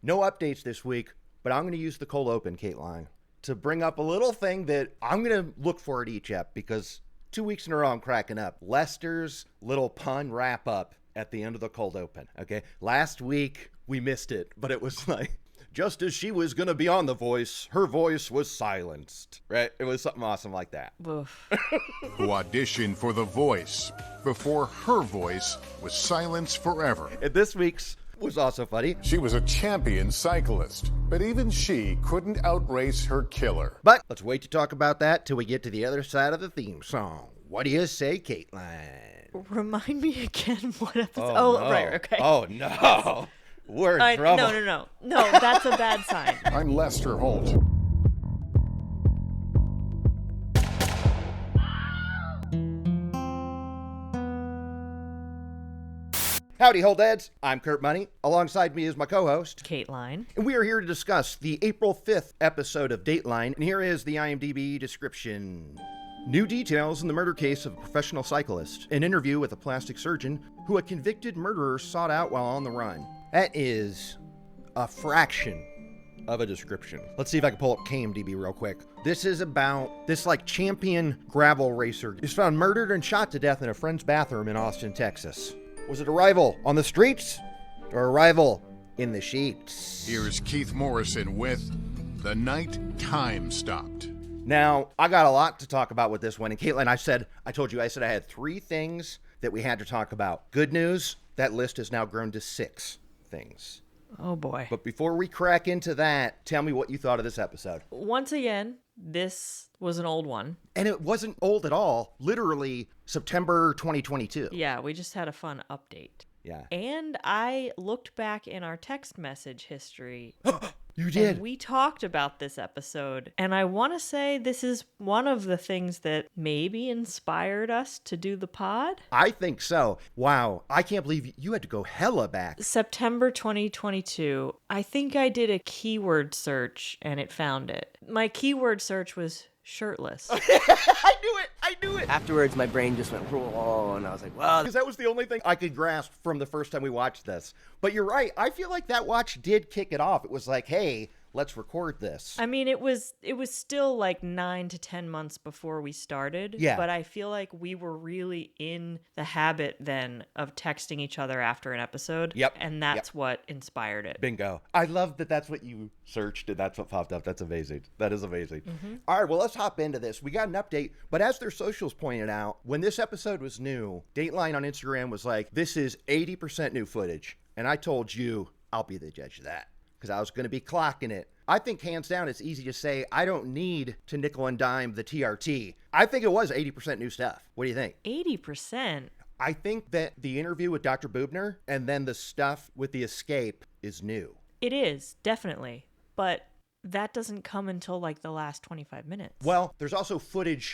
No updates this week, but I'm going to use the cold open, Kateline, to bring up a little thing that I'm going to look for at each ep because 2 weeks in a row I'm cracking up. Lester's little pun wrap up at the end of the cold open. Okay, last week we missed it, but it was like, just as she was going to be on The Voice, her voice was silenced, right? It was something awesome like that. Who auditioned for The Voice before her voice was silenced forever. And this week's was also funny. She was a champion cyclist, but even she couldn't outrace her killer. But let's wait to talk about that till we get to the other side of the theme song. What do you say, Kateline? Remind me again what episode. Oh, no. Right, okay. Oh, no. We're in trouble. No, that's a bad sign. I'm Lester Holt. Howdy, Holdheads. I'm Kurt Money. Alongside me is my co-host, Kateline. and we are here to discuss the April 5th episode of Dateline. And here is the IMDb description. New details in the murder case of a professional cyclist. An interview with a plastic surgeon who a convicted murderer sought out while on the run. That is a fraction of a description. Let's see if I can pull up KMDB real quick. This is about this champion gravel racer is found murdered and shot to death in a friend's bathroom in Austin, Texas. Was it a rival on the streets or a rival in the sheets? Here's Keith Morrison with The Night Time Stopped. Now, I got a lot to talk about with this one. And Kateline, I told you I had 3 things that we had to talk about. Good news, that list has now grown to 6 things. Oh boy. But before we crack into that, tell me what you thought of this episode. Once again, this was an old one. And it wasn't old at all. Literally September 2022. Yeah, we just had a fun update. Yeah. And I looked back in our text message history. You did? And we talked about this episode. And I want to say this is one of the things that maybe inspired us to do the pod. I think so. Wow. I can't believe you had to go hella back. September 2022. I think I did a keyword search and it found it. My keyword search was shirtless. I knew it. Afterwards, my brain just went, whoa, and I was like, wow. Because that was the only thing I could grasp from the first time we watched this. But you're right. I feel like that watch did kick it off. It was like, hey, let's record this. I mean, it was still 9 to 10 months before we started. Yeah. But I feel like we were really in the habit then of texting each other after an episode. Yep. And that's what inspired it. Bingo. I love that that's what you searched and that's what popped up. That's amazing. That is amazing. Mm-hmm. All right, well, let's hop into this. We got an update, but as their socials pointed out, when this episode was new, Dateline on Instagram was like, this is 80% new footage. And I told you, I'll be the judge of that, because I was going to be clocking it. I think hands down it's easy to say I don't need to nickel and dime the TRT. I think it was 80% new stuff. What do you think? 80%? I think that the interview with Dr. Boobner and then the stuff with the escape is new. It is, definitely. But that doesn't come until the last 25 minutes. Well, there's also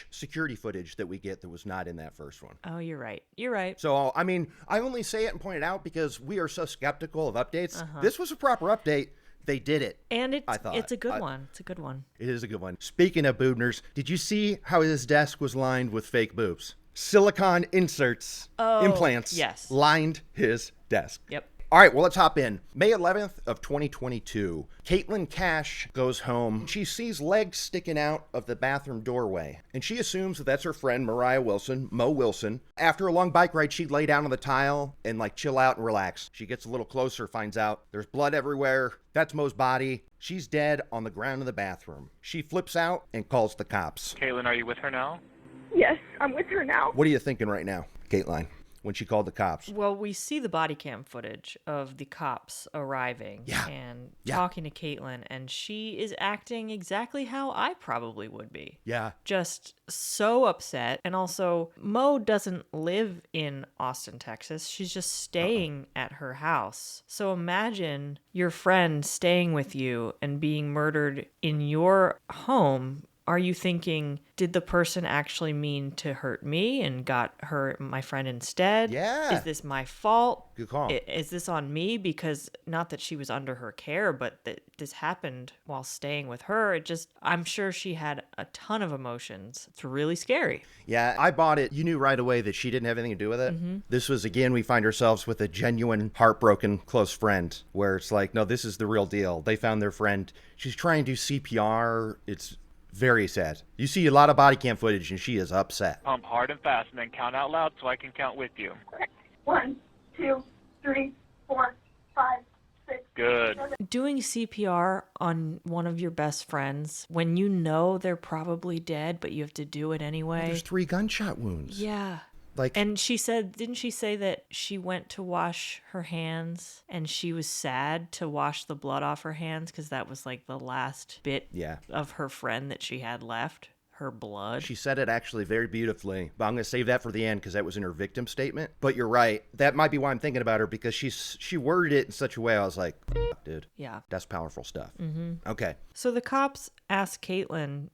security footage that we get that was not in that first one. Oh, you're right. You're right. So, I mean, I only say it and point it out because we are so skeptical of updates. This was a proper update. They did it. And it's a good one. It's a good one. It is a good one. Speaking of Boobners, did you see how his desk was lined with fake boobs? Silicone inserts, implants, yes, lined his desk. Yep. All right, well, let's hop in. May 11th of 2022, Caitlin Cash goes home. She sees legs sticking out of the bathroom doorway, and she assumes that that's her friend Mo Wilson. After a long bike ride, she'd lay down on the tile and chill out and relax. She gets a little closer, finds out there's blood everywhere. That's Mo's body. She's dead on the ground in the bathroom. She flips out and calls the cops. Caitlin, are you with her now? Yes, I'm with her now. What are you thinking right now, Caitlin, when she called the cops? Well, we see the body cam footage of the cops arriving and talking to Caitlin, and she is acting exactly how I probably would be. Yeah. Just so upset. And also, Mo doesn't live in Austin, Texas. She's just staying at her house. So imagine your friend staying with you and being murdered in your home are you thinking, did the person actually mean to hurt me and got my friend instead? Yeah. Is this my fault? Good call. Is this on me? Because not that she was under her care, but that this happened while staying with her. I'm sure she had a ton of emotions. It's really scary. Yeah, I bought it. You knew right away that she didn't have anything to do with it. Mm-hmm. This was, again, we find ourselves with a genuine, heartbroken, close friend where it's like, no, this is the real deal. They found their friend. She's trying to do CPR. It's very sad. You see a lot of body cam footage and she is upset. Pump hard and fast and then count out loud so I can count with you. 1, 2, 3, 4, 5, 6. Good. Doing CPR on one of your best friends when you know they're probably dead, but you have to do it anyway. There's 3 gunshot wounds. Yeah. And didn't she say that she went to wash her hands and she was sad to wash the blood off her hands because that was like the last bit of her friend that she had left? Her blood. She said it actually very beautifully, but I'm going to save that for the end because that was in her victim statement. But you're right. That might be why I'm thinking about her, because she worded it in such a way I was like, dude. Yeah. That's powerful stuff. Mm-hmm. Okay. So the cops asked Kateline,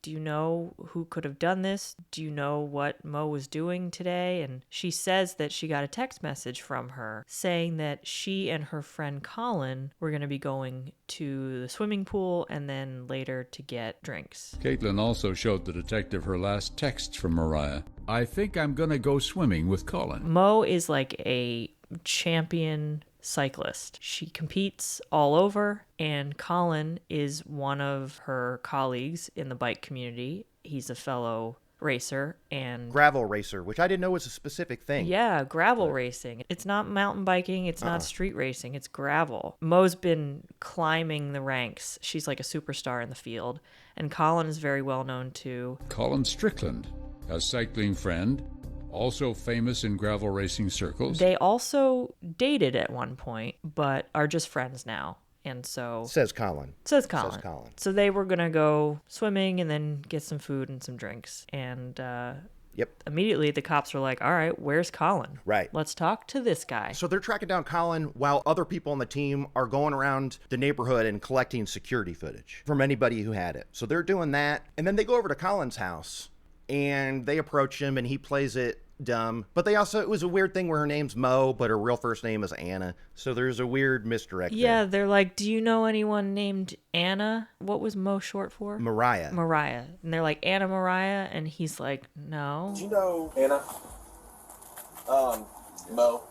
do you know who could have done this? Do you know what Mo was doing today? And she says that she got a text message from her saying that she and her friend Colin were going to be going to the swimming pool and then later to get drinks. Kateline also showed the detective her last text from Moriah. I think I'm going to go swimming with Colin. Mo is like a champion cyclist. She competes all over, and Colin is one of her colleagues in the bike community. He's a fellow racer and gravel racer, which I didn't know was a specific thing. Yeah, gravel racing. It's not mountain biking, it's not street racing, it's gravel. Mo's been climbing the ranks. She's like a superstar in the field, and Colin is very well known too. Colin Strickland, a cycling friend, also famous in gravel racing circles. They also dated at one point, but are just friends now. And so... Says Colin. So they were going to go swimming and then get some food and some drinks. And immediately the cops were like, all right, where's Colin? Right. Let's talk to this guy. So they're tracking down Colin while other people on the team are going around the neighborhood and collecting security footage from anybody who had it. So they're doing that. And then they go over to Colin's house and they approach him and he plays it dumb. But it was a weird thing where her name's Mo, but her real first name is Anna. So there's a weird misdirect Yeah, there. They're like, do you know anyone named Anna? What was Mo short for? Moriah. And they're like, Anna Moriah? And he's like, no. Do you know Anna? Mo.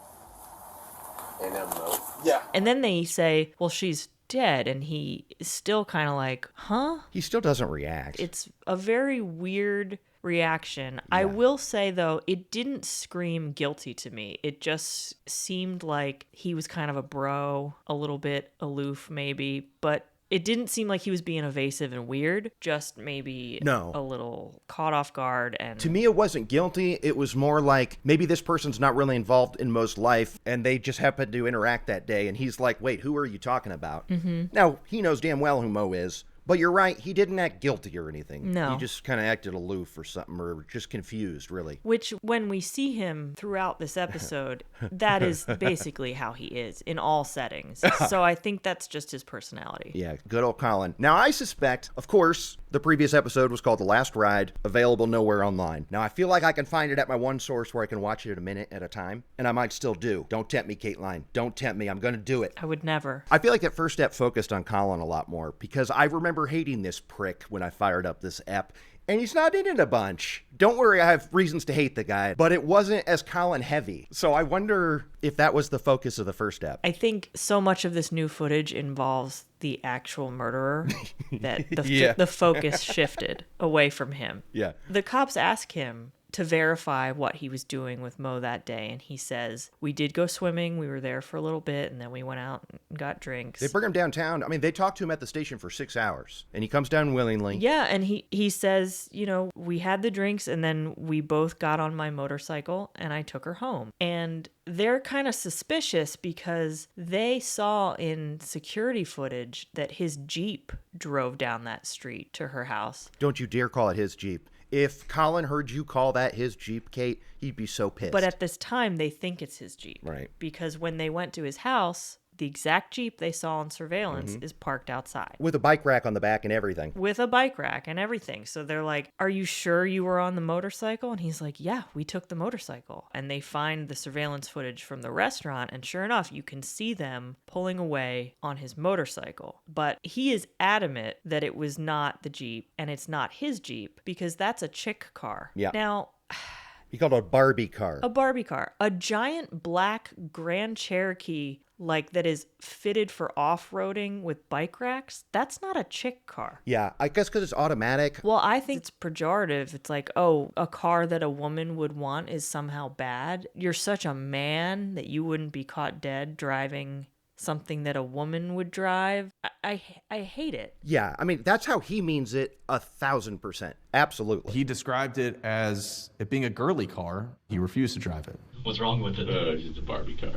Anna Mo. Yeah. And then they say, well, she's dead. And he is still kind of like, huh? He still doesn't react. It's a very weird reaction. Yeah. I will say, though, it didn't scream guilty to me. It just seemed like he was kind of a bro, a little bit aloof maybe, but it didn't seem like he was being evasive and weird, just maybe a little caught off guard. And to me, it wasn't guilty. It was more like maybe this person's not really involved in Mo's life and they just happened to interact that day. And he's like, wait, who are you talking about? Mm-hmm. Now, he knows damn well who Mo is. But you're right, he didn't act guilty or anything. No. He just kind of acted aloof or something, or just confused, really. Which, when we see him throughout this episode, that is basically how he is in all settings. So I think that's just his personality. Yeah, good old Colin. Now, I suspect, of course, the previous episode was called The Last Ride, available nowhere online. Now, I feel like I can find it at my one source where I can watch it a minute at a time, and I might still do. Don't tempt me, Kateline. Don't tempt me. I'm going to do it. I would never. I feel like that first step focused on Colin a lot more, because I remember hating this prick when I fired up this app, and he's not in it a bunch. Don't worry, I have reasons to hate the guy, but it wasn't as Colin heavy. So I wonder if that was the focus of the first step. I think so much of this new footage involves the actual murderer that the focus shifted away from him. Yeah. The cops ask him to verify what he was doing with Mo that day, and he says, we did go swimming, we were there for a little bit, and then we went out and got drinks. They bring him downtown. I mean, they talked to him at the station for 6 hours, and he comes down willingly. Yeah, and he says, we had the drinks, and then we both got on my motorcycle, and I took her home. And they're kind of suspicious because they saw in security footage that his Jeep drove down that street to her house. Don't you dare call it his Jeep. If Colin heard you call that his Jeep, Kate, he'd be so pissed. But at this time, they think it's his Jeep. Right. Because when they went to his house, The exact Jeep they saw on surveillance is parked outside. With a bike rack on the back and everything. With a bike rack and everything. So they're like, are you sure you were on the motorcycle? And he's like, yeah, we took the motorcycle. And they find the surveillance footage from the restaurant. And sure enough, you can see them pulling away on his motorcycle. But he is adamant that it was not the Jeep and it's not his Jeep because that's a chick car. Yeah. Now... He called it a Barbie car. A Barbie car. A giant black Grand Cherokee, like, that is fitted for off-roading with bike racks. That's not a chick car. Yeah, I guess because it's automatic. Well, I think it's pejorative. It's like, oh, a car that a woman would want is somehow bad. You're such a man that you wouldn't be caught dead driving something that a woman would drive. I hate it. Yeah, I mean, that's how he means it 1,000%. Absolutely. He described it as it being a girly car. He refused to drive it. What's wrong with it? It's just a Barbie car.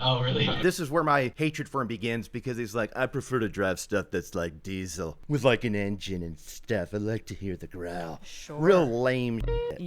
Oh, really? This is where my hatred for him begins because he's like, I prefer to drive stuff that's like diesel with like an engine and stuff. I like to hear the growl. Sure. Real lame shit.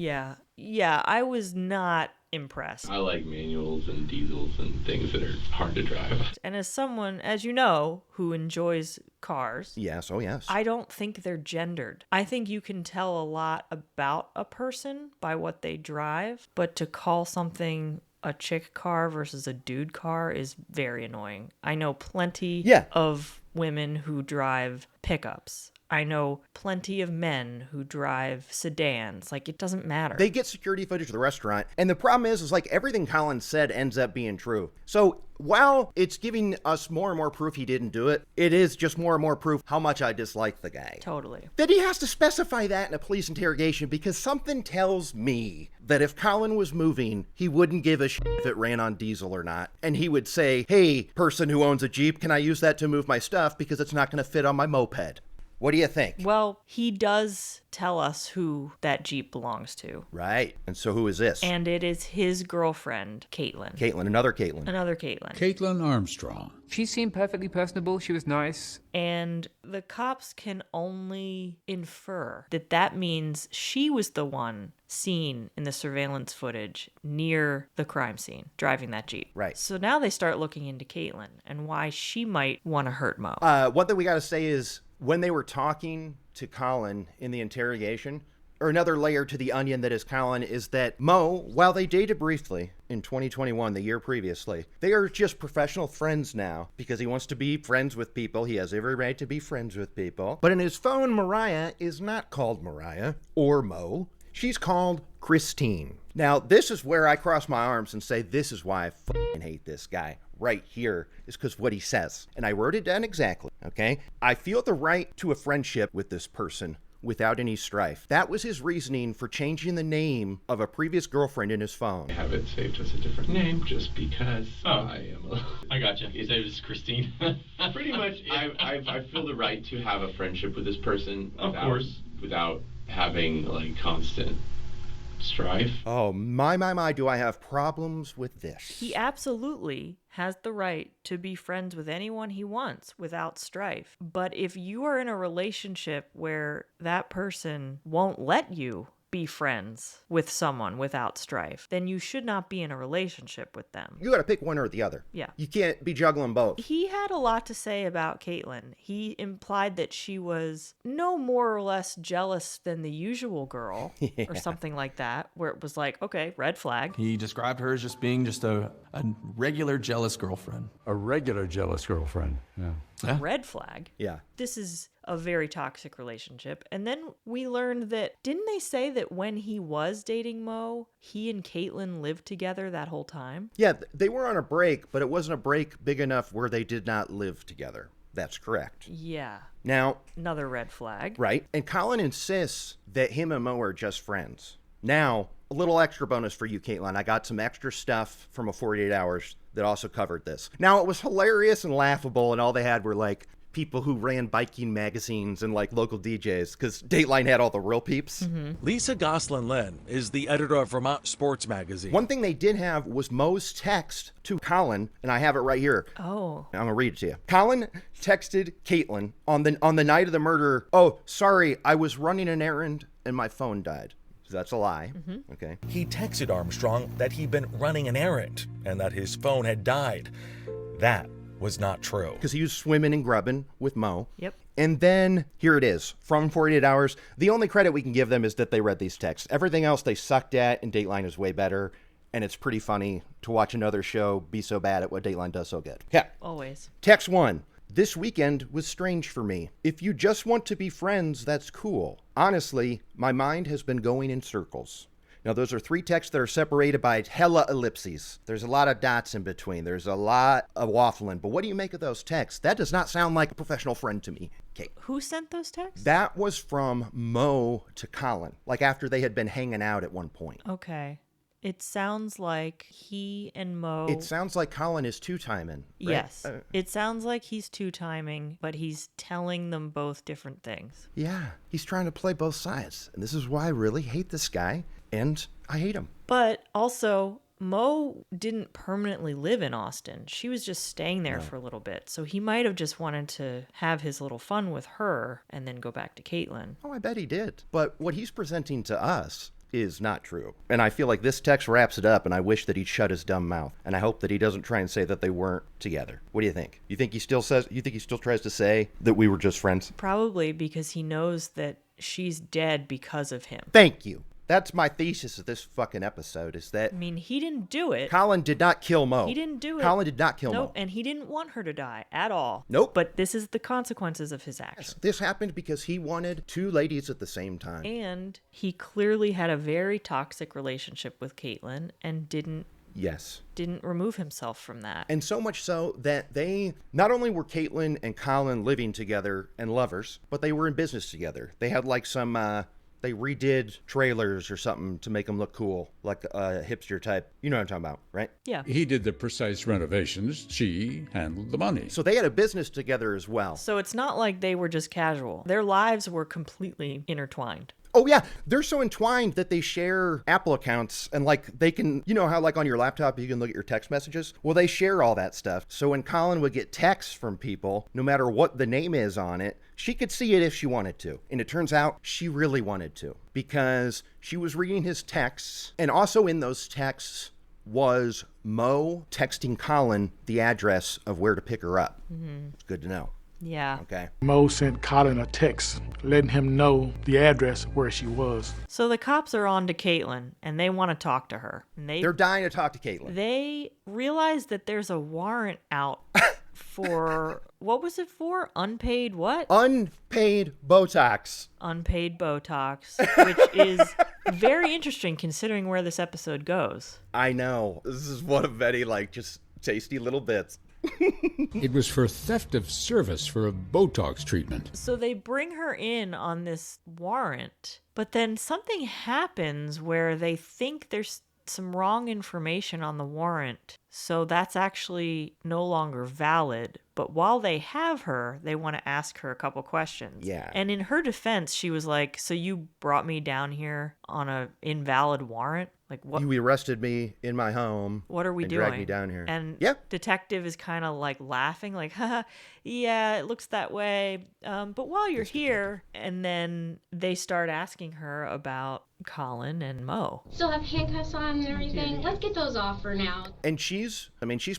Yeah, I was not impressed. I like manuals and diesels and things that are hard to drive. And as someone, as you know, who enjoys cars. Yes, oh yes. I don't think they're gendered. I think you can tell a lot about a person by what they drive, but to call something a chick car versus a dude car is very annoying. I know plenty of women who drive pickups. I know plenty of men who drive sedans. Like, it doesn't matter. They get security footage of the restaurant, and the problem is like everything Colin said ends up being true. So while it's giving us more and more proof he didn't do it, it is just more and more proof how much I dislike the guy. Totally. That he has to specify that in a police interrogation because something tells me that if Colin was moving, he wouldn't give a shit if it ran on diesel or not. And he would say, hey, person who owns a Jeep, can I use that to move my stuff because it's not going to fit on my moped? What do you think? Well, he does tell us who that Jeep belongs to. Right. And so who is this? And it is his girlfriend, Kateline. Another Kateline. Another Kateline. Kateline Armstrong. She seemed perfectly personable. She was nice. And the cops can only infer that that means she was the one seen in the surveillance footage near the crime scene, driving that Jeep. Right. So now they start looking into Kateline and why she might want to hurt Mo. One thing we got to say is when they were talking to Colin in the interrogation, or another layer to the onion that is Colin, is that Mo, while they dated briefly in 2021, the year previously, they are just professional friends now because he wants to be friends with people. He has every right to be friends with people. But in his phone, Moriah is not called Moriah or Mo. She's called Christine. Now, this is where I cross my arms and say, this is why I fucking hate this guy. Right here is because what he says. And I wrote it down exactly, okay? I feel the right to a friendship with this person without any strife. That was his reasoning for changing the name of a previous girlfriend in his phone. I have it saved as a different name just because I am I gotcha. You said it was Christine. Pretty much, I feel the right to have a friendship with this person without having like constant strife. Oh, my, do I have problems with this. He absolutely has the right to be friends with anyone he wants without strife. But if you are in a relationship where that person won't let you be friends with someone without strife, then you should not be in a relationship with them. You got to pick one or the other. Yeah. You can't be juggling both. He had a lot to say about Kateline. He implied that she was no more or less jealous than the usual girl or something like that, where it was like, okay, red flag. He described her as just being just a regular jealous girlfriend. A regular jealous girlfriend. Yeah. Red flag. Yeah. This is a very toxic relationship. And then we learned that, didn't they say that when he was dating Mo, he and Kateline lived together that whole time? Yeah, they were on a break, but it wasn't a break big enough where they did not live together. That's correct. Yeah. Now, another red flag. Right. And Colin insists that him and Mo are just friends. Now, a little extra bonus for you, Kateline. I got some extra stuff from a 48 Hours that also covered this. Now, it was hilarious and laughable, and all they had were like people who ran biking magazines and like local DJs, because Dateline had all the real peeps. Mm-hmm. Lisa Goslin-Lenn is the editor of Vermont Sports Magazine. One thing they did have was Mo's text to Colin, and I have it right here. Oh. I'm gonna read it to you. Colin texted Kateline on the night of the murder, "Oh, sorry, I was running an errand and my phone died." So that's a lie. Mm-hmm. Okay. He texted Armstrong that he'd been running an errand and that his phone had died. That was not true. Because he was swimming and grubbing with Mo. Yep. And then, here it is, from 48 Hours. The only credit we can give them is that they read these texts. Everything else they sucked at, and Dateline is way better. And it's pretty funny to watch another show be so bad at what Dateline does so good. Yeah. Always. Text 1. This weekend was strange for me. If you just want to be friends, that's cool. Honestly, my mind has been going in circles. Now, those are 3 texts that are separated by hella ellipses. There's a lot of dots in between. There's a lot of waffling. But what do you make of those texts? That does not sound like a professional friend to me. Okay. Who sent those texts? That was from Mo to Colin, like after they had been hanging out at one point. Okay. It sounds like he and Mo... It sounds like Colin is two-timing. Right? Yes. It sounds like he's two-timing, but he's telling them both different things. Yeah. He's trying to play both sides. And this is why I really hate this guy. And I hate him. But also, Mo didn't permanently live in Austin. She was just staying there for a little bit. So he might have just wanted to have his little fun with her and then go back to Kateline. Oh, I bet he did. But what he's presenting to us is not true. And I feel like this text wraps it up, and I wish that he'd shut his dumb mouth. And I hope that he doesn't try and say that they weren't together. What do you think? You think he still tries to say that we were just friends? Probably because he knows that she's dead because of him. Thank you. That's my thesis of this fucking episode, is that... I mean, he didn't do it. Colin did not kill Mo. He didn't do it. Colin did not kill Mo. Nope, and he didn't want her to die at all. Nope. But this is the consequences of his actions. Yes, this happened because he wanted 2 ladies at the same time. And he clearly had a very toxic relationship with Kateline and didn't remove himself from that. And so much so that they, not only were Kateline and Colin living together and lovers, but they were in business together. They had like some... They redid trailers or something to make them look cool, like a hipster type. You know what I'm talking about, right? Yeah. He did the precise renovations. She handled the money. So they had a business together as well. So it's not like they were just casual. Their lives were completely intertwined. Oh, yeah. They're so entwined that they share Apple accounts and, like, they can, you know how, like, on your laptop, you can look at your text messages? Well, they share all that stuff. So when Colin would get texts from people, no matter what the name is on it, she could see it if she wanted to. And it turns out she really wanted to because she was reading his texts. And also in those texts was Mo texting Colin the address of where to pick her up. Mm-hmm. It's good to know. Yeah. Okay. Mo sent Colin a text letting him know the address where she was. So the cops are on to Kateline and they want to talk to her. And they're dying to talk to Kateline. They realize that there's a warrant out for, what was it for? Unpaid what? Unpaid Botox. Unpaid Botox, which is very interesting considering where this episode goes. I know. This is one of many, like, just tasty little bits. It was for theft of service for a Botox treatment. So they bring her in on this warrant, but then something happens where they think there's some wrong information on the warrant. So that's actually no longer valid. But while they have her, they want to ask her a couple questions. Yeah. And in her defense, she was like, so you brought me down here on a invalid warrant? Like what? You arrested me in my home. What are we doing? Dragged me down here. And detective is kind of like laughing, like, haha, yeah, it looks that way. But while you're here, and then they start asking her about Colin and Mo. Still have handcuffs on and everything. Let's get those off for now. And she's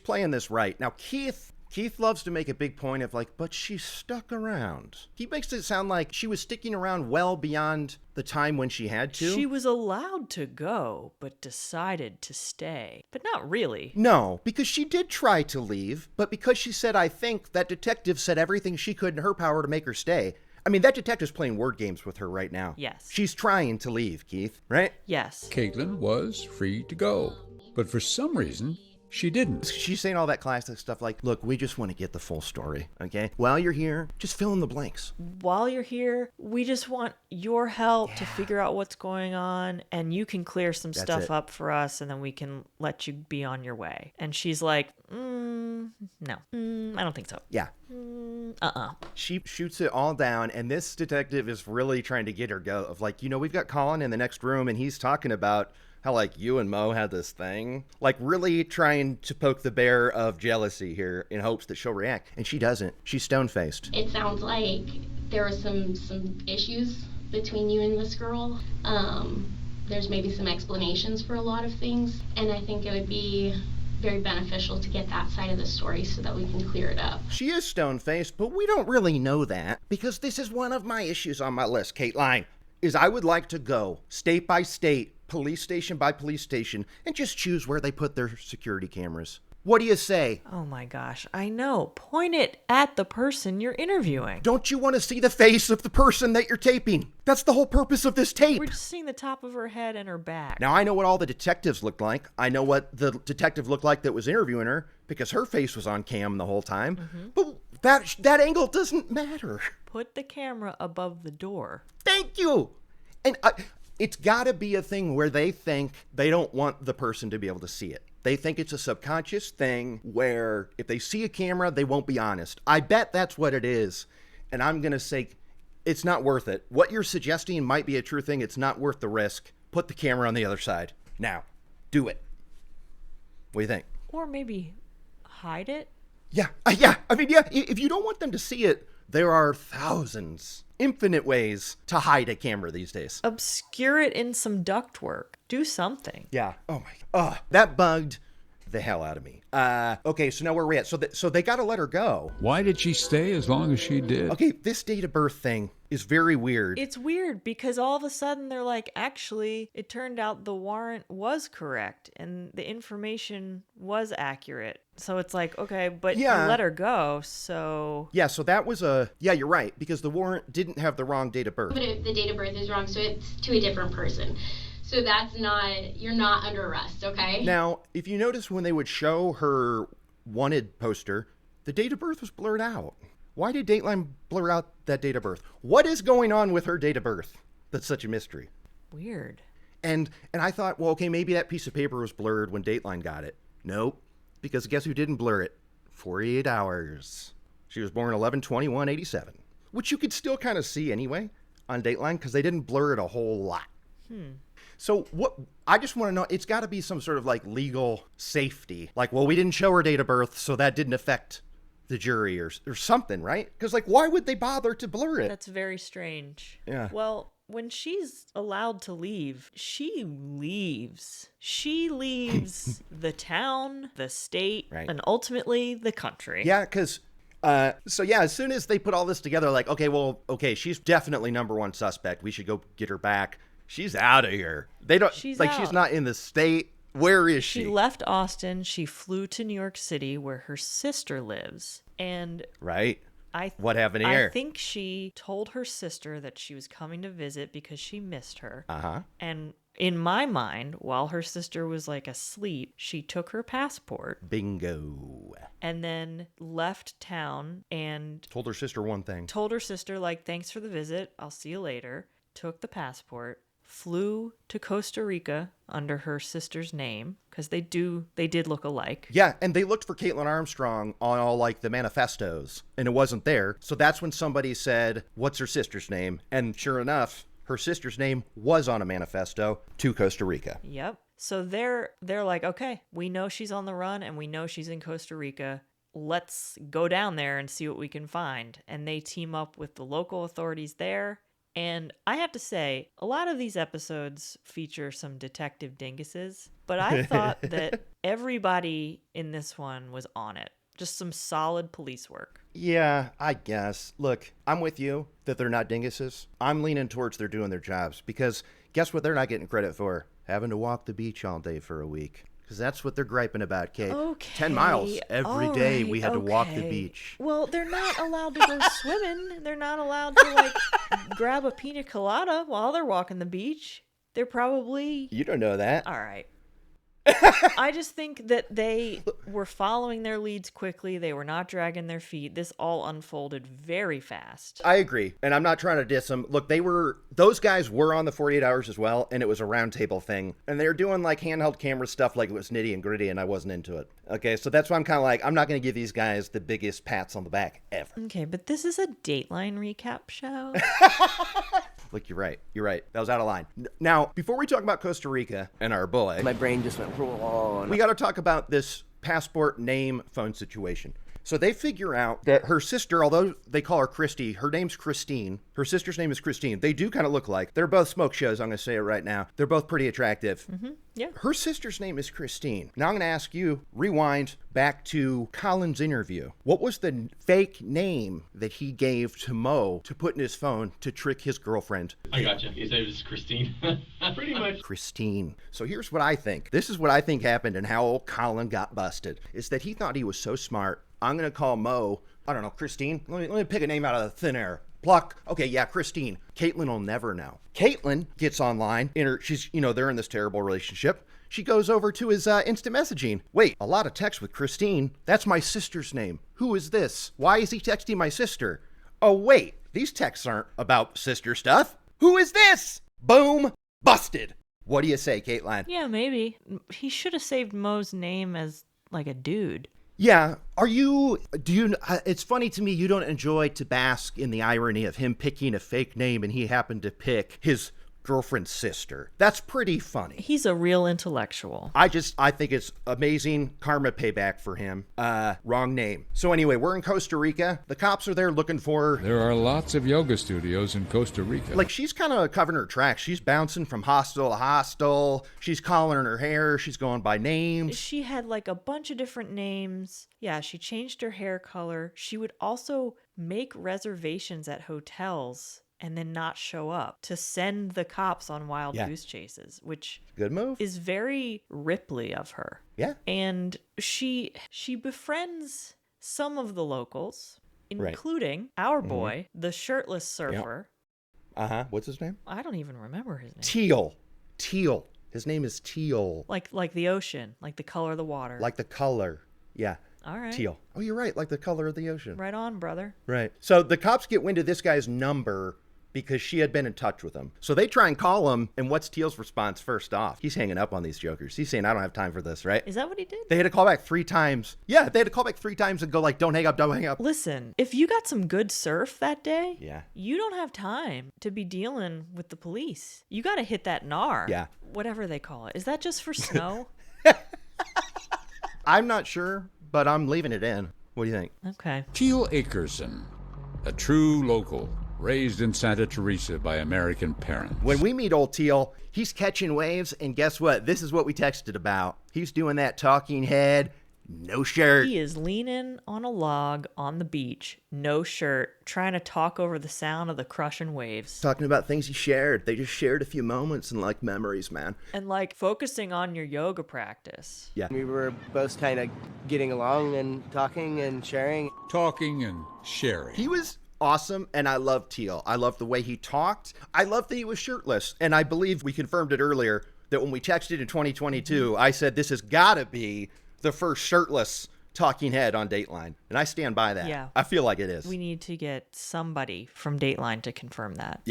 playing this right. Now, Keith loves to make a big point of like, but she stuck around. He makes it sound like she was sticking around well beyond the time when she had to. She was allowed to go, but decided to stay. But not really. No, because she did try to leave, but because she said, I think, that detective said everything she could in her power to make her stay. I mean, that detective's playing word games with her right now. Yes. She's trying to leave, Keith, right? Yes. Kateline was free to go, but for some reason, she didn't. She's saying all that classic stuff like, look, we just want to get the full story, okay? While you're here, just fill in the blanks. While you're here, we just want your help to figure out what's going on, and you can clear some stuff up for us, and then we can let you be on your way. And she's like, no, I don't think so. Yeah. She shoots it all down, and this detective is really trying to get her go of like, we've got Colin in the next room, and he's talking about how, like, you and Mo had this thing. Like, really trying to poke the bear of jealousy here in hopes that she'll react. And she doesn't. She's stone-faced. It sounds like there were some issues between you and this girl. There's maybe some explanations for a lot of things. And I think it would be very beneficial to get that side of the story so that we can clear it up. She is stone-faced, but we don't really know that because this is one of my issues on my list, Kateline, is I would like to go state by state, police station by police station, and just choose where they put their security cameras. What do you say? Oh my gosh, I know. Point it at the person you're interviewing. Don't you want to see the face of the person that you're taping? That's the whole purpose of this tape. We're just seeing the top of her head and her back. Now, I know what all the detectives looked like. I know what the detective looked like that was interviewing her because her face was on cam the whole time. Mm-hmm. But that angle doesn't matter. Put the camera above the door. Thank you. And it's got to be a thing where they think they don't want the person to be able to see it. They think it's a subconscious thing where if they see a camera, they won't be honest. I bet that's what it is. And I'm going to say it's not worth it. What you're suggesting might be a true thing. It's not worth the risk. Put the camera on the other side. Now, do it. What do you think? Or maybe hide it? Yeah. I mean, if you don't want them to see it, there are thousands, infinite ways to hide a camera these days. Obscure it in some ductwork. Do something. Yeah. Oh my God. That bugged the hell out of me. Okay, so now where are we at? So they got to let her go. Why did she stay as long as she did? Okay, this date of birth thing is very weird. It's weird because all of a sudden they're like, actually, it turned out the warrant was correct and the information was accurate. So it's like, okay, but you let her go, so... Yeah, so that was you're right, because the warrant didn't have the wrong date of birth. But if the date of birth is wrong, so it's to a different person. So that's not, you're not under arrest, okay? Now, if you notice when they would show her wanted poster, the date of birth was blurred out. Why did Dateline blur out that date of birth? What is going on with her date of birth? That's such a mystery. Weird. And I thought, well, okay, maybe that piece of paper was blurred when Dateline got it. Nope, because guess who didn't blur it? 48 hours. She was born 11/21/87, which you could still kind of see anyway on Dateline because they didn't blur it a whole lot. So what I just want to know, it's got to be some sort of like legal safety. Like, well, we didn't show her date of birth, so that didn't affect the jury or something, right? Because like, why would they bother to blur it? That's very strange. Yeah. Well, when she's allowed to leave, she leaves. She leaves the town, the state, and ultimately the country. Yeah, because... as soon as they put all this together, like, okay, she's definitely number one suspect. We should go get her back. She's out of here. They don't, she's not in the state. Where is she? She left Austin. She flew to New York City where her sister lives. And right. What happened here? I think she told her sister that she was coming to visit because she missed her. Uh-huh. And in my mind, while her sister was like asleep, she took her passport. Bingo. And then left town and... Told her sister one thing. Told her sister, like, thanks for the visit. I'll see you later. Took the passport. Flew to Costa Rica under her sister's name because they did look alike. Yeah, and they looked for Caitlin Armstrong on all like the manifestos, and it wasn't there. So that's when somebody said, "What's her sister's name?" And sure enough, her sister's name was on a manifesto to Costa Rica. Yep. So they're like, okay, we know she's on the run and we know she's in Costa Rica. Let's go down there and see what we can find. And they team up with the local authorities there. And I have to say, a lot of these episodes feature some detective dinguses, but I thought that everybody in this one was on it. Just some solid police work. Yeah, I guess. Look, I'm with you that they're not dinguses. I'm leaning towards they're doing their jobs because guess what they're not getting credit for? Having to walk the beach all day for a week. Because that's what they're griping about, Kate. Okay. 10 miles every day we had to walk the beach. Well, they're not allowed to go swimming. They're not allowed to, like, grab a pina colada while they're walking the beach. They're probably... You don't know that. All right. I just think that they were following their leads quickly. They were not dragging their feet. This all unfolded very fast. I agree. And I'm not trying to diss them. Look, those guys were on the 48 hours as well. And it was a round table thing. And they were doing like handheld camera stuff like it was nitty and gritty. And I wasn't into it. Okay. So that's why I'm kind of like, I'm not going to give these guys the biggest pats on the back ever. Okay. But this is a Dateline recap show. Look, you're right. You're right. That was out of line. Now, before we talk about Costa Rica and our boy, my brain just went, whoa. We got to talk about this passport name phone situation. So they figure out that her sister, although they call her Christy, her name's Christine. Her sister's name is Christine. They do kind of look like. They're both smoke shows, I'm going to say it right now. They're both pretty attractive. Yeah. Her sister's name is Christine. Now I'm going to ask you, rewind back to Colin's interview. What was the fake name that he gave to Mo to put in his phone to trick his girlfriend? I gotcha. You said it was Christine. Pretty much. Christine. So here's what I think. This is what I think happened and how old Colin got busted. Is that he thought he was so smart. I'm going to call Mo, I don't know, Christine. Let me pick a name out of thin air. Pluck. Okay, yeah, Christine. Kateline will never know. Kateline gets online. She's, they're in this terrible relationship. She goes over to his instant messaging. Wait, a lot of text with Christine. That's my sister's name. Who is this? Why is he texting my sister? Oh, wait, these texts aren't about sister stuff. Who is this? Boom, busted. What do you say, Kateline? Yeah, maybe. He should have saved Mo's name as like a dude. Yeah. It's funny to me you don't enjoy to bask in the irony of him picking a fake name and he happened to pick his girlfriend's sister. That's pretty funny. He's a real intellectual. I think it's amazing karma payback for him. Wrong name. So anyway, we're in Costa Rica. The cops are there looking for... There are lots of yoga studios in Costa Rica. Like, she's kind of covering her tracks. She's bouncing from hostel to hostel. She's collaring her hair. She's going by names. She had like a bunch of different names. Yeah, she changed her hair color. She would also make reservations at hotels and then not show up to send the cops on wild goose chases, which good move is very Ripley of her. Yeah. And she befriends some of the locals, including our boy, the shirtless surfer. Yep. What's his name? I don't even remember his name. Teal. His name is Teal. Like the ocean, like the color of the water. Like the color. Yeah. All right. Teal. Oh, you're right. Like the color of the ocean. Right on, brother. Right. So the cops get wind of this guy's number because she had been in touch with him. So they try and call him, and what's Teal's response first off? He's hanging up on these jokers. He's saying, I don't have time for this, right? Is that what he did? They had to call back 3 times. Yeah, they had to call back 3 times and go like, don't hang up, don't hang up. Listen, if you got some good surf that day, yeah, you don't have time to be dealing with the police. You got to hit that NAR. Yeah. Whatever they call it. Is that just for snow? I'm not sure, but I'm leaving it in. What do you think? Okay. Teal Akerson, a true local, raised in Santa Teresa by American parents. When we meet old Teal, he's catching waves, and guess what? This is what we texted about. He's doing that talking head, no shirt. He is leaning on a log on the beach, no shirt, trying to talk over the sound of the crushing waves. Talking about things he shared. They just shared a few moments and like memories, man. And like focusing on your yoga practice. Yeah. We were both kind of getting along and talking and sharing. Talking and sharing. He was awesome, and I love Teal. I love the way he talked. I love that he was shirtless, and I believe we confirmed it earlier that when we texted in 2022, I said this has got to be the first shirtless talking head on Dateline, and I stand by that. Yeah. I feel like it is. We need to get somebody from Dateline to confirm that.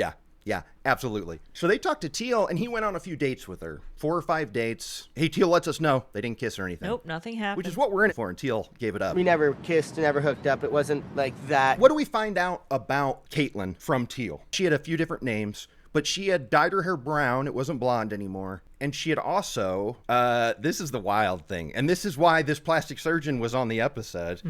Yeah, absolutely. So they talked to Teal, and he went on a few dates with her. 4 or 5 dates. Hey, Teal lets us know they didn't kiss or anything. Nope, nothing happened. Which is what we're in it for, and Teal gave it up. We never kissed, never hooked up. It wasn't like that. What do we find out about Kateline from Teal? She had a few different names, but she had dyed her hair brown. It wasn't blonde anymore. And she had also, this is the wild thing, and this is why this plastic surgeon was on the episode,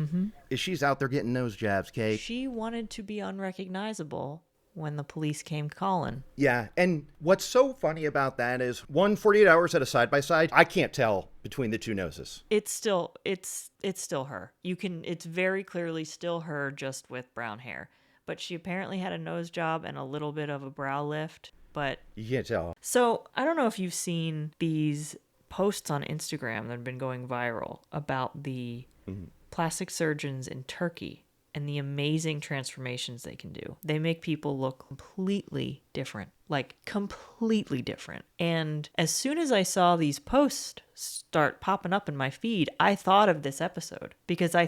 is she's out there getting nose jabs, Kate. She wanted to be unrecognizable when the police came calling. Yeah, and what's so funny about that is 48 hours at a side-by-side, I can't tell between the 2 noses. It's still her. It's very clearly still her, just with brown hair. But she apparently had a nose job and a little bit of a brow lift, but you can't tell. So I don't know if you've seen these posts on Instagram that have been going viral about the plastic surgeons in Turkey and the amazing transformations they can do. They make people look completely different, like completely different. And as soon as I saw these posts start popping up in my feed, I thought of this episode because I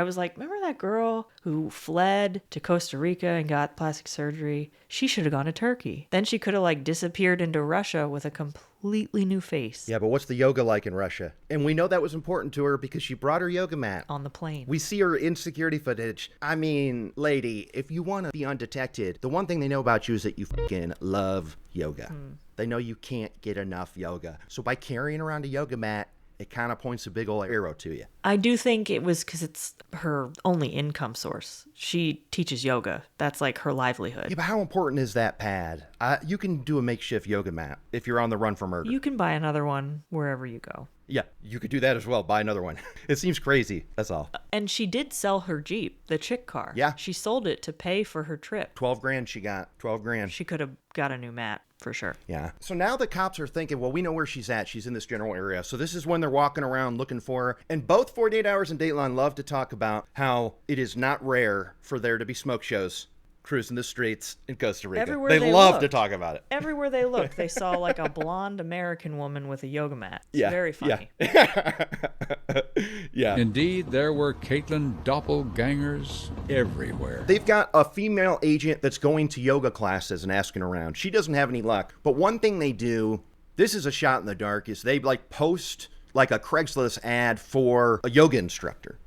was like, remember that girl who fled to Costa Rica and got plastic surgery? She should have gone to Turkey. Then she could have like disappeared into Russia with a completely new face. Yeah, but what's the yoga like in Russia? And we know that was important to her because she brought her yoga mat on the plane. We see her in security footage. I mean, lady, if you want to be undetected, the one thing they know about you is that you fucking love yoga. They know you can't get enough yoga. So by carrying around a yoga mat, it kind of points a big old arrow to you. I do think it was because it's her only income source. She teaches yoga. That's like her livelihood. Yeah, but how important is that pad? You can do a makeshift yoga mat if you're on the run for murder. You can buy another one wherever you go. Yeah, you could do that as well. Buy another one. It seems crazy. That's all. And she did sell her Jeep, the chick car. Yeah. She sold it to pay for her trip. 12 grand she got. 12 grand. She could have got a new mat for sure. Yeah. So now the cops are thinking, well, we know where she's at. She's in this general area. So this is when they're walking around looking for her. And both 48 Hours and Dateline love to talk about how it is not rare for there to be smoke shows cruising the streets in Costa Rica. Everywhere they love looked. to talk about it. Everywhere they looked, they saw like a blonde American woman with a yoga mat. It's Yeah, very funny. Yeah. Yeah. Indeed, there were Kateline doppelgangers everywhere. They've got a female agent that's going to yoga classes and asking around. She doesn't have any luck. But one thing they do, this is a shot in the dark, is they like post like a Craigslist ad for a yoga instructor.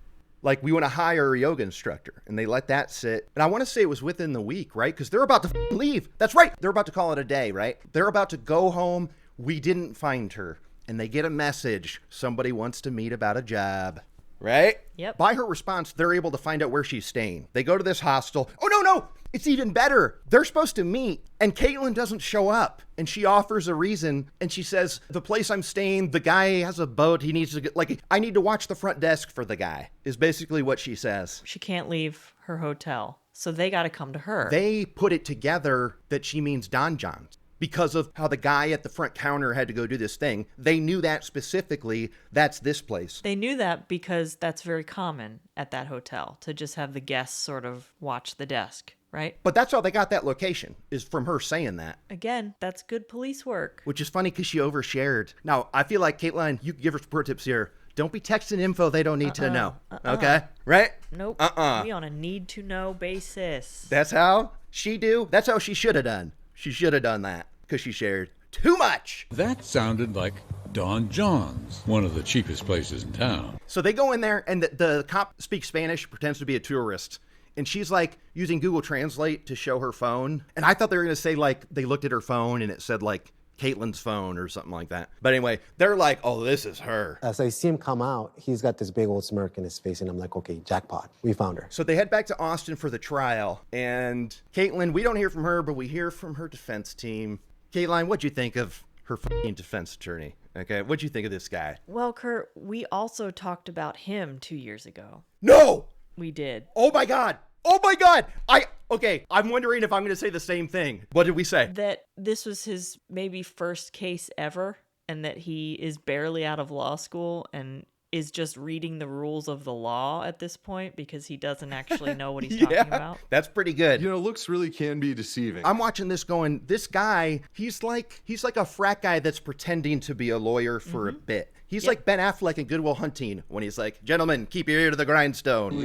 Like, we want to hire a yoga instructor, and they let that sit. And I want to say it was within the week, right? Because they're about to leave. That's right. They're about to call it a day, right? They're about to go home. We didn't find her. And they get a message. Somebody wants to meet about a job, right? Yep. By her response, they're able to find out where she's staying. They go to this hostel. Oh, no. It's even better. They're supposed to meet, and Kateline doesn't show up. And she offers a reason, and she says, the place I'm staying, the guy has a boat. He needs to get, like, I need to watch the front desk for the guy, is basically what she says. She can't leave her hotel, so they got to come to her. They put it together that she means Don John's. Because of how the guy at the front counter had to go do this thing. They knew that specifically. That's this place. They knew that because that's very common at that hotel, to just have the guests sort of watch the desk, right? But that's how they got that location, is from her saying that. Again, that's good police work. Which is funny because she overshared. Now, I feel like, Kateline, you can give her some pro tips here. Don't be texting info they don't need to know. Okay? Right? Nope. We on a need-to-know basis. That's how she do? That's how she should have done. She should have done that because she shared too much. That sounded like Don John's, one of the cheapest places in town. So they go in there, and the cop speaks Spanish, pretends to be a tourist. And she's like using Google Translate to show her phone. And I thought they were going to say like they looked at her phone and it said like Kateline's phone or something like that. But anyway, they're like, oh, this is her. As I see him come out, he's got this big old smirk in his face, and I'm like, okay, jackpot. We found her. So they head back to Austin for the trial. And Kateline, we don't hear from her, but we hear from her defense team. Kateline, what'd you think of her fucking defense attorney? Okay, what'd you think of this guy? Well, Kurt, we also talked about him 2 years ago. No! We did. Oh my God! Oh my God! I'm wondering if I'm going to say the same thing. What did we say? That this was his maybe first case ever, and that he is barely out of law school and is just reading the rules of the law at this point because he doesn't actually know what he's talking about. That's pretty good. You know, looks really can be deceiving. I'm watching this going, this guy, he's like a frat guy that's pretending to be a lawyer for a bit. He's like Ben Affleck in Good Will Hunting when he's like, gentlemen, keep your ear to the grindstone.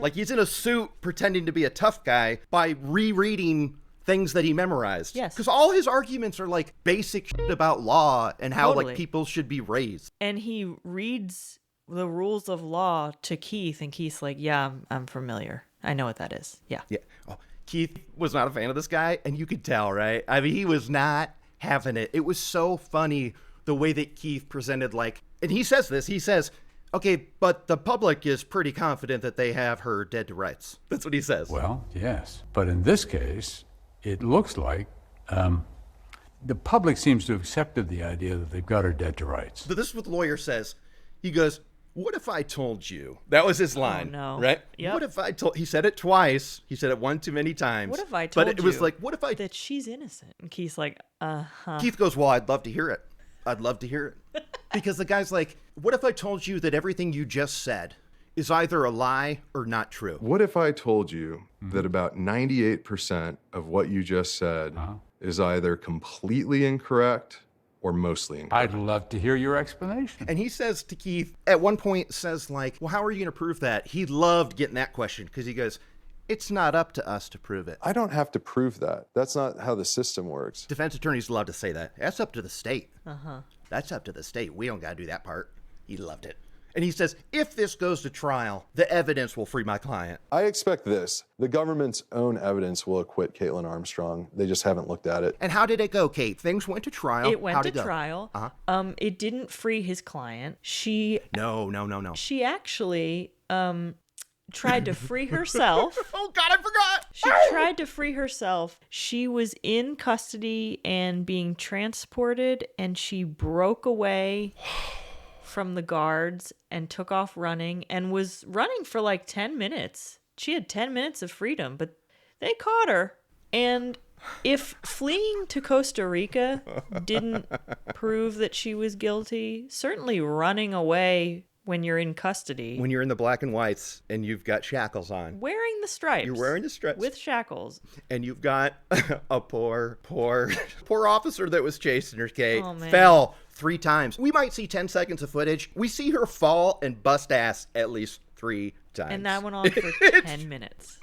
Like he's in a suit pretending to be a tough guy by rereading things that he memorized. Yes. Because all his arguments are like basic shit about law and how Totally. like people should be raised. And he reads the rules of law to Keith, and Keith's like, yeah, I'm familiar. I know what that is. Yeah. Yeah. Oh, Keith was not a fan of this guy, and you could tell, right? I mean, he was not having it. It was so funny the way that Keith presented, like, and he says this, he says, okay, but the public is pretty confident that they have her dead to rights. That's what he says. Well, yes. But in this case, it looks like the public seems to have accepted the idea that they've got her dead to rights. But this is what the lawyer says. He goes, what if I told you? That was his line, no. right? Yep. What if I told, he said it twice. He said it one too many times. What if I told you? But it was like, what if I... that she's innocent? And Keith's like, uh-huh. Keith goes, well, I'd love to hear it. I'd love to hear it. Because the guy's like, what if I told you that everything you just said is either a lie or not true? What if I told you that about 98% of what you just said is either completely incorrect or mostly incorrect? I'd love to hear your explanation. And he says to Keith, at one point says like, well, how are you going to prove that? He loved getting that question because he goes, it's not up to us to prove it. I don't have to prove that. That's not how the system works. Defense attorneys love to say that. That's up to the state. Uh-huh. That's up to the state. We don't got to do that part. He loved it. And he says, if this goes to trial, the evidence will free my client. I expect this. The government's own evidence will acquit Kateline Armstrong. They just haven't looked at it. And how did it go, Kate? Things went to trial. It went How'd to it go? trial. Uh-huh. It didn't free his client. She She actually tried to free herself. Oh, God, I forgot. She tried to free herself. She was in custody and being transported, and she broke away from the guards and took off running and was running for like 10 minutes. She had 10 minutes of freedom, but they caught her. And if fleeing to Costa Rica didn't prove that she was guilty, certainly running away when you're in custody. When you're in the black and whites and you've got shackles on. Wearing the stripes. You're wearing the stripes. With shackles. And you've got a poor officer that was chasing her, Kate. Oh, man. Fell 3 times. We might see 10 seconds of footage. We see her fall and bust ass at least 3 times. And that went on for 10 minutes.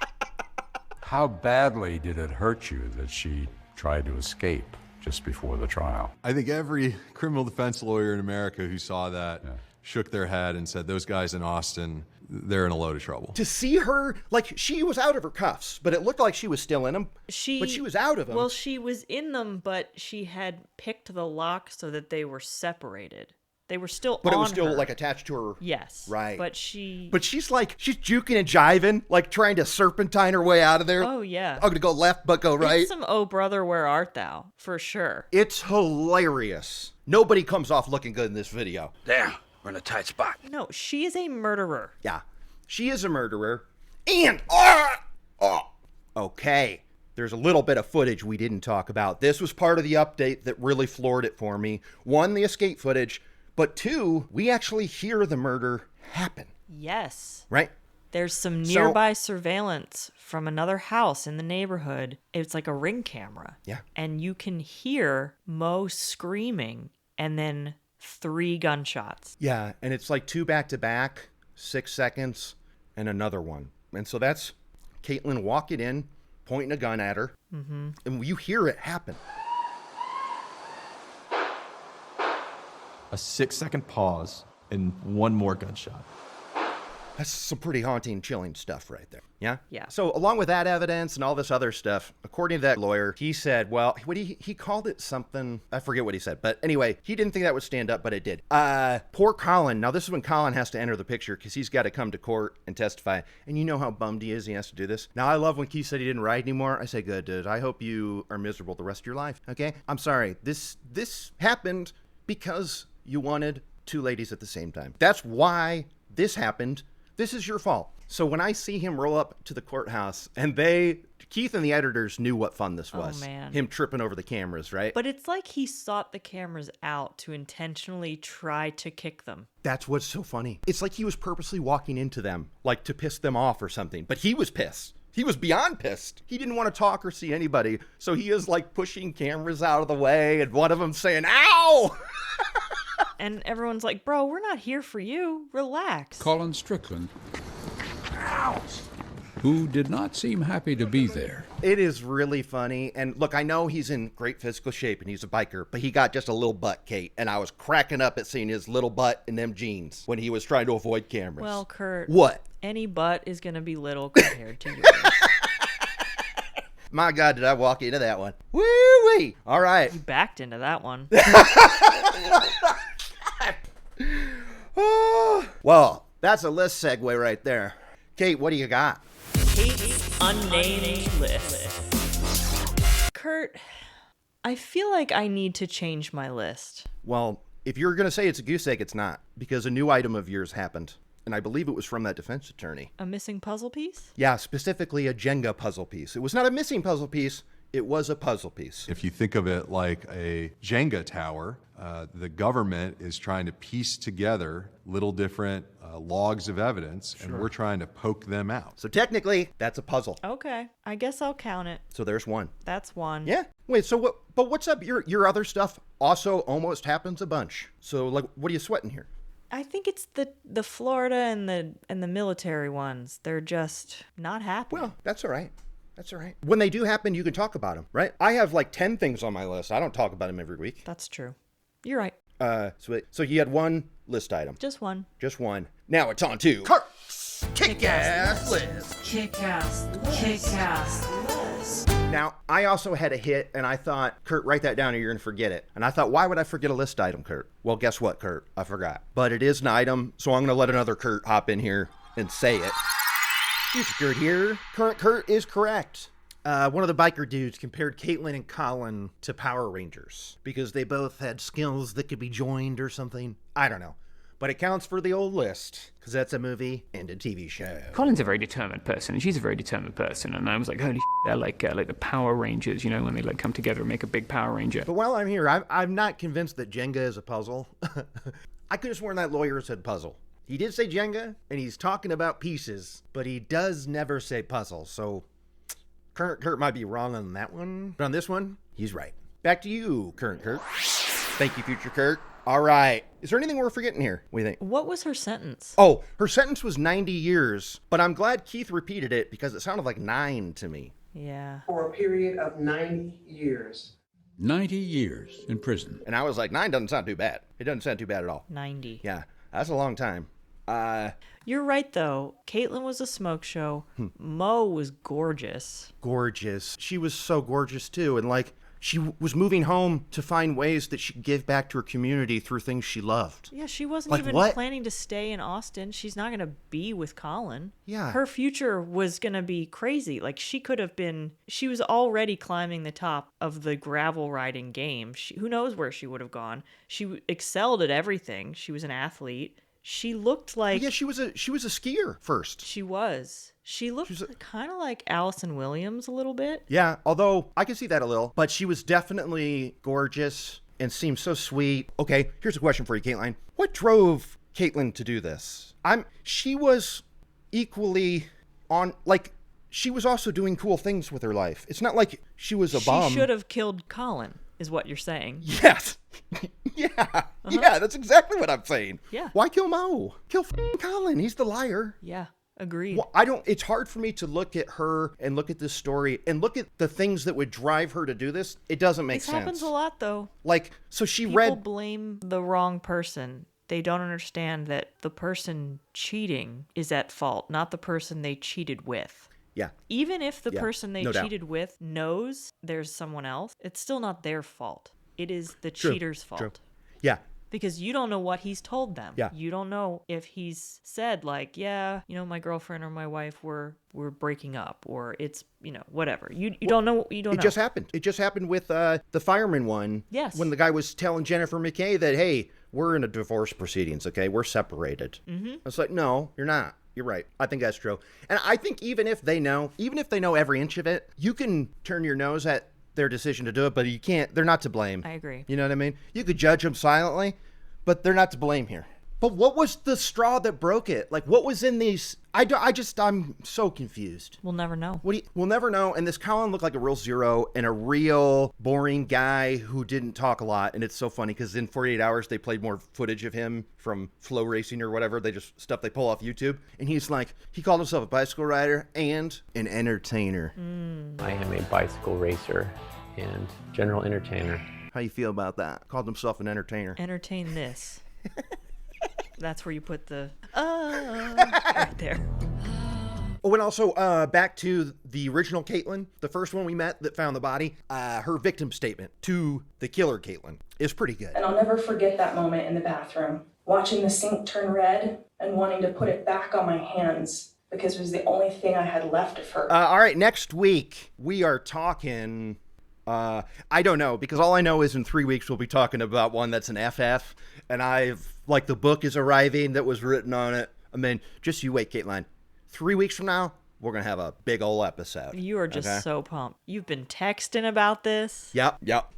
How badly did it hurt you that she tried to escape just before the trial? I think every criminal defense lawyer in America who saw that shook their head and said, those guys in Austin, they're in a load of trouble. To see her, like, she was out of her cuffs, but it looked like she was still in them. But she was out of them. Well, she was in them, but she had picked the lock so that they were separated. They were still But on it was still, her. like, attached to her. Yes. Right. But she's juking and jiving, like, trying to serpentine her way out of there. Oh, yeah. I'm going to go left, but go right. It's some "Oh, brother, where art thou?" for sure. It's hilarious. Nobody comes off looking good in this video. There, we're in a tight spot. No, she is a murderer. Yeah, she is a murderer. And, okay. There's a little bit of footage we didn't talk about. This was part of the update that really floored it for me. 1, the escape footage, but 2, we actually hear the murder happen. Yes. Right? There's some nearby surveillance from another house in the neighborhood. It's like a Ring camera. Yeah. And you can hear Mo screaming and then 3 gunshots. Yeah, and it's like 2 back-to-back, 6 seconds, and another one. And so that's Kateline walking in, pointing a gun at her, and you hear it happen. A 6-second pause and 1 more gunshot. That's some pretty haunting, chilling stuff right there. Yeah? Yeah. So along with that evidence and all this other stuff, according to that lawyer, he said, well, he called it something, I forget what he said, but anyway, he didn't think that would stand up, but it did. Poor Colin. Now this is when Colin has to enter the picture because he's got to come to court and testify. And you know how bummed he is he has to do this. Now I love when Keith said he didn't write anymore. I say, good, dude. I hope you are miserable the rest of your life. Okay? I'm sorry. This happened because you wanted 2 ladies at the same time. That's why this happened. This is your fault. So when I see him roll up to the courthouse and Keith and the editors knew what fun this was. Oh, man. Him tripping over the cameras, right? But it's like he sought the cameras out to intentionally try to kick them. That's what's so funny. It's like he was purposely walking into them, like to piss them off or something. But he was pissed. He was beyond pissed. He didn't want to talk or see anybody. So he is like pushing cameras out of the way and one of them saying, ow! And everyone's like, bro, we're not here for you. Relax. Colin Strickland, who did not seem happy to be there. It is really funny. And look, I know he's in great physical shape and he's a biker, but he got just a little butt, Kate. And I was cracking up at seeing his little butt in them jeans when he was trying to avoid cameras. Well, Kurt. What? Any butt is going to be little compared to yours. My God, did I walk into that one? Woo-wee! All right. You backed into that one. Oh, well, that's a list segue right there. Kate, what do you got? Kate's unnamed list. Kurt, I feel like I need to change my list. Well, if you're going to say it's a goose egg, it's not, because a new item of yours happened. And I believe it was from that defense attorney. A missing puzzle piece? Yeah, specifically a Jenga puzzle piece. It was not a missing puzzle piece. It was a puzzle piece. If you think of it like a Jenga tower, the government is trying to piece together little different logs of evidence, and we're trying to poke them out. So technically, that's a puzzle. Okay, I guess I'll count it. So there's one. That's one. Yeah. Wait, so what? But what's up? Your other stuff also almost happens a bunch. So like, what are you sweating here? I think it's the Florida and the military ones. They're just not happening. Well, that's all right. That's all right. When they do happen, you can talk about them, right? I have like 10 things on my list. I don't talk about them every week. That's true. You're right. So you had one list item. Just one. Just one. Now it's on to Kurt's Kick-Ass List. Kick-Ass List. Now, I also had a hit, and I thought, Kurt, write that down or you're going to forget it. And I thought, why would I forget a list item, Kurt? Well, guess what, Kurt? I forgot. But it is an item, so I'm going to let another Kurt hop in here and say it. Future Kurt here. Current Kurt is correct. One of the biker dudes compared Kateline and Colin to Power Rangers because they both had skills that could be joined or something. I don't know. But it counts for the old list because that's a movie and a TV show. Colin's a very determined person, and she's a very determined person. And I was like, holy shit, they're like the Power Rangers, you know, when they like come together and make a big Power Ranger. But while I'm here, I'm not convinced that Jenga is a puzzle. I could have sworn that lawyer said puzzle. He did say Jenga, and he's talking about pieces, but he does never say puzzle. So Current Kurt might be wrong on that one. But on this one, he's right. Back to you, Current Kurt. Thank you, Future Kurt. All right. Is there anything we're forgetting here? What do you think? What was her sentence? Oh, her sentence was 90 years, but I'm glad Keith repeated it because it sounded like 9 to me. Yeah. For a period of 90 years. 90 years in prison. And I was like, 9 doesn't sound too bad. It doesn't sound too bad at all. 90. Yeah, that's a long time. You're right, though. Caitlin was a smoke show. Mo was gorgeous. Gorgeous. She was so gorgeous, too. And, like, she was moving home to find ways that she could give back to her community through things she loved. Yeah, she wasn't like even what? planning to stay in Austin. She's not going to be with Colin. Yeah. Her future was going to be crazy. Like, she was already climbing the top of the gravel riding game. Who knows where she would have gone. She excelled at everything. She was an athlete. She looked like... Yeah, she was a skier first. She was. She looked kind of like Allison Williams a little bit. Yeah, although I can see that a little. But she was definitely gorgeous and seemed so sweet. Okay, here's a question for you, Kateline. What drove Caitlin to do this? She was equally on... Like, she was also doing cool things with her life. It's not like she was a bum. She should have killed Colin, is what you're saying. Yes. Yeah. Yeah, that's exactly what I'm saying. Yeah. Why kill Mo? Kill Colin. He's the liar. Yeah. Agreed. Well, it's hard for me to look at her and look at this story and look at the things that would drive her to do this. It doesn't make sense. This happens a lot, though. Like, so People blame the wrong person. They don't understand that the person cheating is at fault, not the person they cheated with. Yeah. Even if the person they no cheated with knows there's someone else, it's still not their fault. It is the cheater's fault. True. Yeah. Because you don't know what he's told them. Yeah. You don't know if he's said, like, yeah, you know, my girlfriend or my wife we're breaking up, or it's, you know, whatever. You don't know. You don't know. It just happened. It just happened with the fireman one. Yes. When the guy was telling Jennifer McKay that, hey, we're in a divorce proceedings, okay? We're separated. Mm-hmm. It's like, no, you're not. You're right. I think that's true. And I think even if they know every inch of it, you can turn your nose at their decision to do it, but you can't. They're not to blame. I agree. You know what I mean? You could judge them silently, but they're not to blame here. But what was the straw that broke it? Like, what was in these? I'm so confused. We'll never know. We'll never know. And this Colin looked like a real zero and a real boring guy who didn't talk a lot. And it's so funny because in 48 hours, they played more footage of him from Flow Racing or whatever. Stuff they pull off YouTube. And he's like, he called himself a bicycle rider and an entertainer. I am a bicycle racer and general entertainer. How you feel about that? Called himself an entertainer. Entertain this. That's where you put the right there. Oh, and also back to the original Caitlin, the first one we met that found the body. Her victim statement to the killer Caitlin is pretty good. And I'll never forget that moment in the bathroom, watching the sink turn red and wanting to put it back on my hands because it was the only thing I had left of her. All right, next week we are talking... I don't know, because all I know is in 3 weeks we'll be talking about one that's an FF, and the book is arriving that was written on it. I mean, just you wait, Kateline. 3 weeks from now, we're going to have a big old episode. You are just so pumped. You've been texting about this. Yep.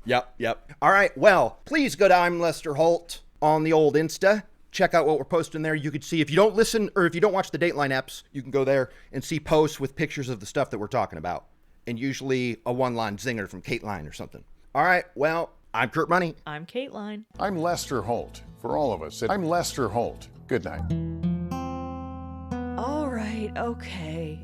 All right, well, please go to I'm Lester Holt on the old Insta. Check out what we're posting there. You could see, if you don't listen or if you don't watch the Dateline apps, you can go there and see posts with pictures of the stuff that we're talking about. And usually a one-line zinger from Kateline or something. All right, well, I'm Kurt Money. I'm Kateline. I'm Lester Holt. For all of us, I'm Lester Holt. Good night. All right, okay.